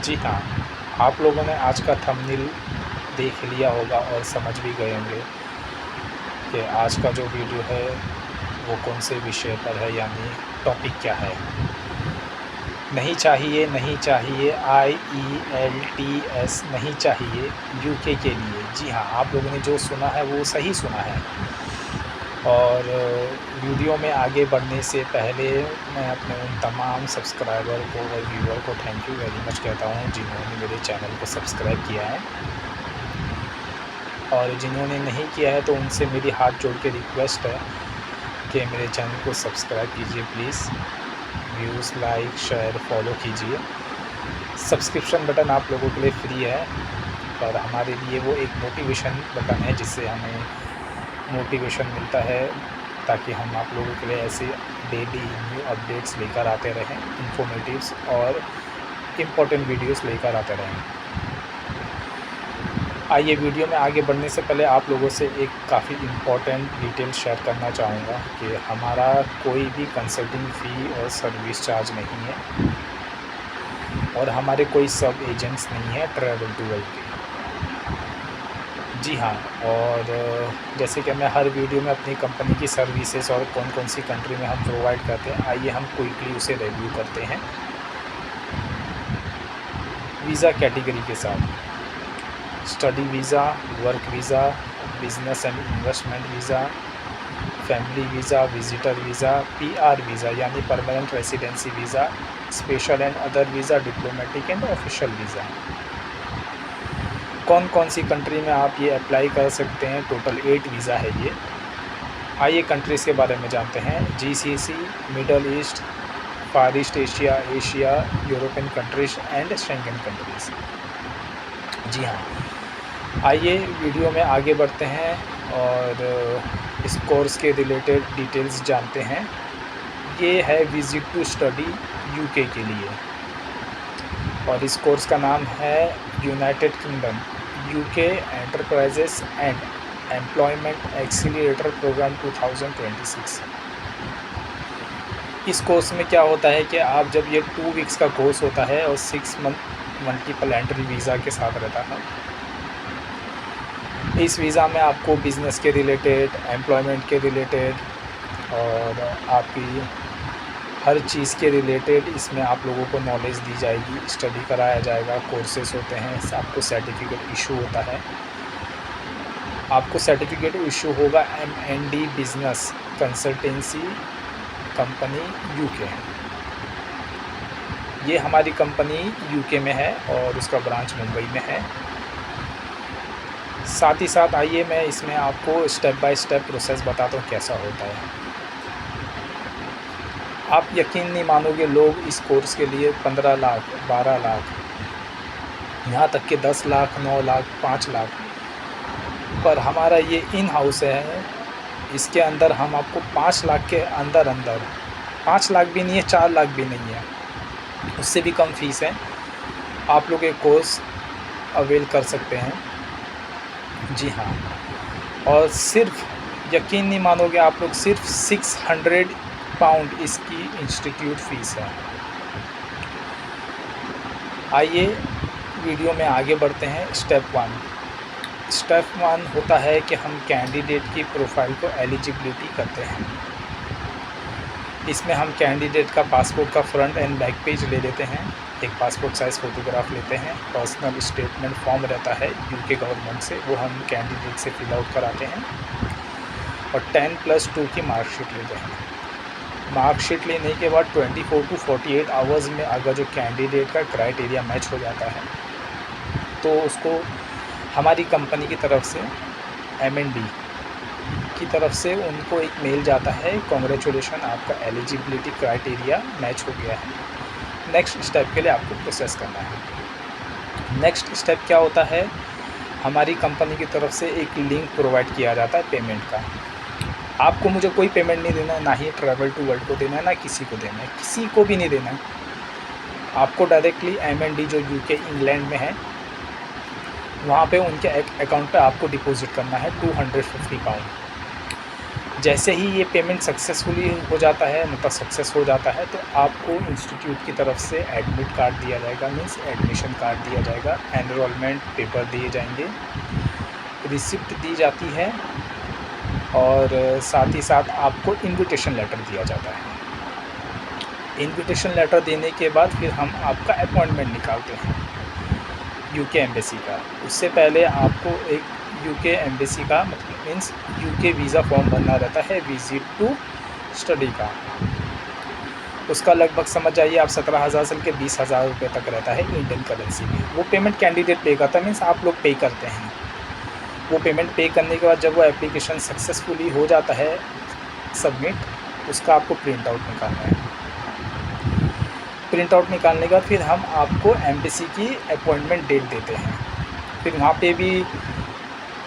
जी हाँ, आप लोगों ने आज का थंबनेल देख लिया होगा और समझ भी गए होंगे कि आज का जो वीडियो है वो कौन से विषय पर है, यानी टॉपिक क्या है। नहीं चाहिए, नहीं चाहिए, IELTS नहीं चाहिए यूके के लिए। जी हाँ, आप लोगों ने जो सुना है वो सही सुना है। और वीडियो में आगे बढ़ने से पहले मैं अपने उन तमाम सब्सक्राइबर को और व्यूअर को थैंक यू वेरी मच कहता हूँ जिन्होंने मेरे चैनल को सब्सक्राइब किया है, और जिन्होंने नहीं किया है तो उनसे मेरी हाथ जोड़ के रिक्वेस्ट है कि मेरे चैनल को सब्सक्राइब कीजिए please. Views, like, share, follow कीजिए। सब्सक्रिप्शन बटन आप लोगों के लिए फ्री है, पर हमारे लिए वो एक मोटिवेशन बटन है जिससे हमें मोटिवेशन मिलता है, ताकि हम आप लोगों के लिए ऐसे डेली न्यू अपडेट्स लेकर आते रहें, इन्फॉर्मेटिव्स और इम्पोर्टेंट वीडियोस लेकर आते रहें। आइए, वीडियो में आगे बढ़ने से पहले आप लोगों से एक काफ़ी इम्पोर्टेंट डिटेल शेयर करना चाहूँगा कि हमारा कोई भी कंसल्टिंग फ़ी और सर्विस चार्ज नहीं है, और हमारे कोई सब एजेंट्स नहीं है ट्रैवल टू वर्ल्ड के। जी हाँ, और जैसे कि मैं हर वीडियो में अपनी कंपनी की सर्विसेज और कौन कौन सी कंट्री में हम प्रोवाइड करते हैं, आइए हम क्विकली उसे रिव्यू करते हैं। वीज़ा कैटेगरी के साथ study visa, work visa, business and investment visa, family visa, visitor visa, PR visa यानी permanent residency visa, special and other visa, diplomatic and official visa. कौन कौन सी कंट्री में आप ये अप्लाई कर सकते हैं, टोटल 8 वीज़ा है ये। आइए कंट्रीज़ के बारे में जानते हैं। GCC, Middle East, Far East Asia, Asia, European countries and Schengen countries. जी हाँ, आइए वीडियो में आगे बढ़ते हैं और इस कोर्स के रिलेटेड डिटेल्स जानते हैं। ये है विज़िट टू स्टडी यूके के लिए, और इस कोर्स का नाम है United Kingdom UK enterprises and employment accelerator program 2026। इस कोर्स में क्या होता है कि आप जब ये 2 वीक्स का कोर्स होता है और 6 मंथ मल्टीपल एंट्री वीज़ा के साथ रहता है। इस वीज़ा में आपको बिज़नेस के रिलेटेड, एम्प्लॉयमेंट के रिलेटेड और आपकी हर चीज़ के रिलेटेड इसमें आप लोगों को नॉलेज दी जाएगी, स्टडी कराया जाएगा, कोर्सेज़ होते हैं, आपको सर्टिफिकेट इशू होता है। आपको सर्टिफिकेट इशू होगा MND business consultancy company UK. ये हमारी कंपनी यूके में है और उसका ब्रांच मुंबई में है। साथ ही साथ आइए मैं इसमें आपको स्टेप बाय स्टेप प्रोसेस बताता हूँ कैसा होता है। आप यकीन नहीं मानोगे, लोग इस कोर्स के लिए 15 लाख, 12 लाख, यहाँ तक कि 10 लाख, 9 लाख, 5 लाख, पर हमारा ये इन हाउस है। इसके अंदर हम आपको 5 लाख के अंदर 5 लाख भी नहीं है, 4 लाख भी नहीं है, उससे भी कम फ़ीस है। आप लोग एक कोर्स अवेल कर सकते हैं। जी हाँ, और सिर्फ यकीन नहीं मानोगे आप लोग, सिर्फ 600 पाउंड इसकी इंस्टीट्यूट फ़ीस है। आइए वीडियो में आगे बढ़ते हैं। स्टेप 1 होता है कि हम कैंडिडेट की प्रोफाइल को एलिजिबिलिटी करते हैं। इसमें हम कैंडिडेट का पासपोर्ट का फ्रंट एंड बैक पेज ले लेते हैं, एक पासपोर्ट साइज़ फ़ोटोग्राफ लेते हैं, पर्सनल स्टेटमेंट फॉर्म रहता है यूके गवर्नमेंट से, वो हम कैंडिडेट से फिल आउट कराते हैं, और 10+2 की मार्कशीट लेते हैं। मार्कशीट लेने के बाद 24 to 48 आवर्स में अगर जो कैंडिडेट का क्राइटेरिया मैच हो जाता है तो उसको हमारी कंपनी की तरफ से MND की तरफ से उनको एक मेल जाता है, कॉन्ग्रेचुलेशन, आपका एलिजिबिलिटी क्राइटेरिया मैच हो गया है। नेक्स्ट स्टेप के लिए आपको प्रोसेस करना है। नेक्स्ट स्टेप क्या होता है, हमारी कंपनी की तरफ से एक लिंक प्रोवाइड किया जाता है पेमेंट का। आपको मुझे कोई पेमेंट नहीं देना है, ना ही ट्रैवल टू वर्ल्ड को देना है, ना किसी को देना है, किसी को भी नहीं देना है। आपको डायरेक्टली MND जो यूके इंग्लैंड में है वहाँ पे उनके अकाउंट पे आपको डिपॉजिट करना है 250 पाउंड। जैसे ही ये पेमेंट सक्सेसफुली हो जाता है, मतलब सक्सेस हो जाता है, तो आपको इंस्टीट्यूट की तरफ से एडमिट कार्ड दिया जाएगा, मीन्स एडमिशन कार्ड दिया जाएगा, एनरोलमेंट पेपर दिए जाएंगे, रिसिप्ट दी जाती है और साथ ही साथ आपको इनविटेशन लेटर दिया जाता है। इनविटेशन लेटर देने के बाद फिर हम आपका अपॉइंटमेंट निकालते हैं यूके एम्बेसी का। उससे पहले आपको एक यूके एम्बेसी का मतलब मीन्स यूके वीज़ा फॉर्म भरना रहता है विज़िट टू स्टडी का। उसका लगभग समझ जाइए आप 17,000 से लेकर 20,000 रुपये तक रहता है इंडियन करेंसी में। वो पेमेंट कैंडिडेट पे करता है, मीन्स आप लोग पे करते हैं। वो पेमेंट पे करने के बाद जब वो एप्लीकेशन सक्सेसफुली हो जाता है सबमिट, उसका आपको प्रिंट आउट निकालना है। प्रिंट आउट निकालने के बाद फिर हम आपको एम्बेसी की अपॉइंटमेंट डेट देते हैं। फिर वहाँ पे भी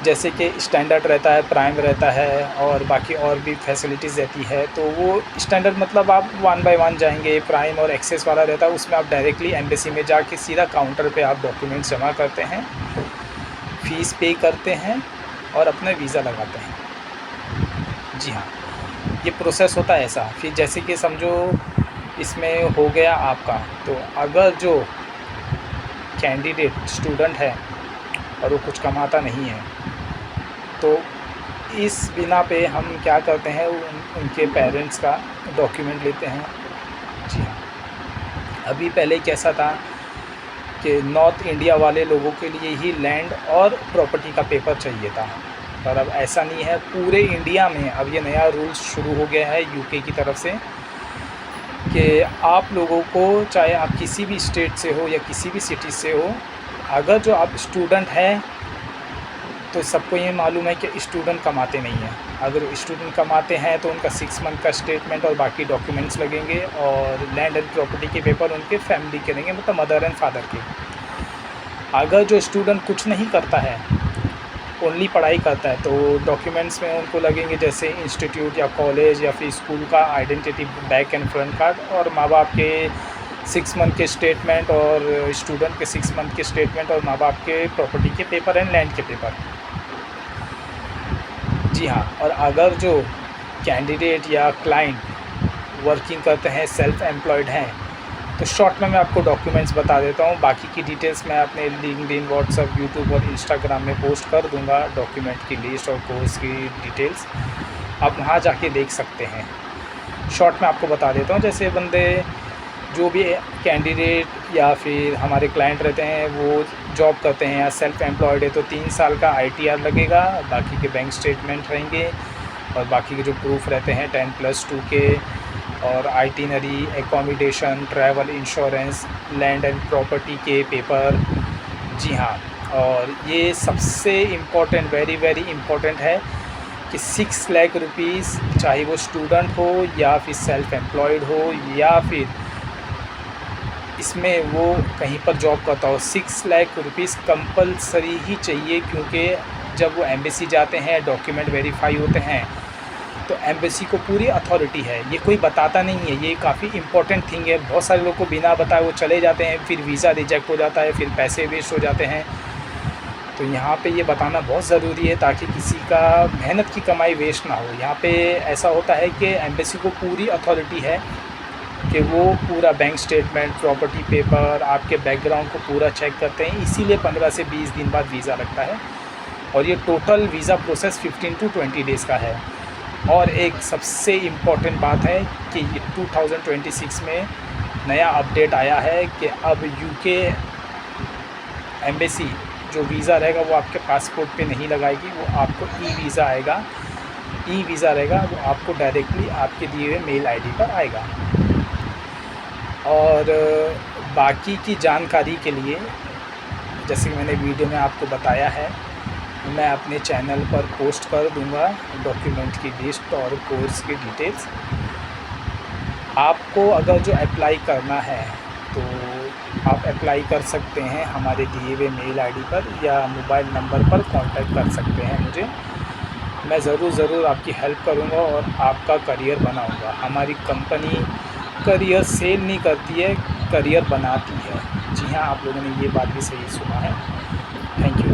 जैसे कि स्टैंडर्ड रहता है, प्राइम रहता है और बाकी और भी फैसिलिटीज़ रहती है। तो वो स्टैंडर्ड मतलब आप 1 बाय 1 जाएंगे, प्राइम और एक्सेस वाला रहता है उसमें आप डायरेक्टली एम्बेसी में जाके सीधा काउंटर पे आप डॉक्यूमेंट्स जमा करते हैं, फ़ीस पे करते हैं और अपना वीज़ा लगाते हैं। जी हाँ, ये प्रोसेस होता है ऐसा। फिर जैसे कि समझो इसमें हो गया आपका, तो अगर जो कैंडिडेट स्टूडेंट है और वो कुछ कमाता नहीं है, तो इस बिना पे हम क्या करते हैं, उनके पेरेंट्स का डॉक्यूमेंट लेते हैं। जी हाँ, अभी पहले कैसा था कि नॉर्थ इंडिया वाले लोगों के लिए ही लैंड और प्रॉपर्टी का पेपर चाहिए था, पर अब ऐसा नहीं है। पूरे इंडिया में अब ये नया रूल्स शुरू हो गया है यूके की तरफ से कि आप लोगों को, चाहे आप किसी भी स्टेट से हो या किसी भी सिटी से हो, अगर जो आप स्टूडेंट हैं तो सबको ये मालूम है कि स्टूडेंट कमाते नहीं हैं। अगर स्टूडेंट कमाते हैं तो उनका 6 मंथ का स्टेटमेंट और बाकी डॉक्यूमेंट्स लगेंगे और लैंड एंड प्रॉपर्टी के पेपर उनके फैमिली के रहेंगे, मतलब मदर एंड फादर के। अगर जो स्टूडेंट कुछ नहीं करता है, ओनली पढ़ाई करता है, तो डॉक्यूमेंट्स में उनको लगेंगे जैसे इंस्टीट्यूट या कॉलेज या फिर स्कूल का identity back and front card और माँ बाप के 6 मंथ के स्टेटमेंट और स्टूडेंट के 6 मंथ के स्टेटमेंट और माँ बाप के प्रॉपर्टी के पेपर एंड लैंड के पेपर। जी हाँ, और अगर जो कैंडिडेट या क्लाइंट वर्किंग करते हैं, सेल्फ एम्प्लॉयड हैं, तो शॉर्ट में मैं आपको डॉक्यूमेंट्स बता देता हूँ। बाकी की डिटेल्स मैं अपने लिंक्डइन, व्हाट्सएप, यूट्यूब और इंस्टाग्राम में पोस्ट कर दूँगा, डॉक्यूमेंट की लिस्ट और कोर्स की डिटेल्स आप वहाँ जाके देख सकते हैं। शॉर्ट में आपको बता देता हूँ, जैसे बंदे जो भी कैंडिडेट या फिर हमारे क्लाइंट रहते हैं वो जॉब करते हैं या सेल्फ एम्प्लॉयड है, तो 3 साल का ITR लगेगा, बाकी के बैंक स्टेटमेंट रहेंगे और बाकी के जो प्रूफ रहते हैं 10+2 के और itinerary, accommodation, travel insurance, land and property के पेपर। जी हाँ, और ये सबसे इम्पोर्टेंट, वेरी वेरी इम्पोर्टेंट है कि 6 लाख रुपीज़, चाहे वो स्टूडेंट हो या फिर सेल्फ एम्प्लॉयड हो या फिर इसमें वो कहीं पर जॉब करता हो, 6 लाख रुपीज़ कंपलसरी ही चाहिए। क्योंकि जब वो एम्बेसी जाते हैं, डॉक्यूमेंट वेरीफाई होते हैं, तो एम्बेसी को पूरी अथॉरिटी है, ये कोई बताता नहीं है। ये काफ़ी इंपॉर्टेंट थिंग है। बहुत सारे लोग को बिना बताए वो चले जाते हैं, फिर वीज़ा रिजेक्ट हो जाता है, फिर पैसे वेस्ट हो जाते हैं। तो यहाँ पे ये बताना बहुत ज़रूरी है ताकि किसी का मेहनत की कमाई वेस्ट ना हो। यहाँ पे ऐसा होता है कि एम्बेसी को पूरी अथॉरिटी है कि वो पूरा बैंक स्टेटमेंट, प्रॉपर्टी पेपर, आपके बैकग्राउंड को पूरा चेक करते हैं। इसीलिए 15 से 20 दिन बाद वीज़ा लगता है और ये total visa process 15 to 20 days का है। और एक सबसे इम्पॉर्टेंट बात है कि ये 2026 में नया अपडेट आया है कि अब यूके एम्बेसी जो वीज़ा रहेगा वो आपके पासपोर्ट पे नहीं लगाएगी, वो आपको ई-वीज़ा आएगा। ई-वीज़ा रहेगा वो आपको डायरेक्टली आपके दिए हुए मेल आईडी पर आएगा। और बाकी की जानकारी के लिए, जैसे कि मैंने वीडियो में आपको बताया है, मैं अपने चैनल पर पोस्ट कर दूंगा डॉक्यूमेंट की लिस्ट और कोर्स की डिटेल्स। आपको अगर जो अप्लाई करना है तो आप अप्लाई कर सकते हैं हमारे दिए हुए मेल आईडी पर या मोबाइल नंबर पर कांटेक्ट कर सकते हैं मुझे। मैं ज़रूर आपकी हेल्प करूंगा और आपका करियर बनाऊंगा। हमारी कंपनी करियर सेल नहीं करती है, करियर बनाती है। जी हाँ, आप लोगों ने ये बात भी सही सुना है। Thank you.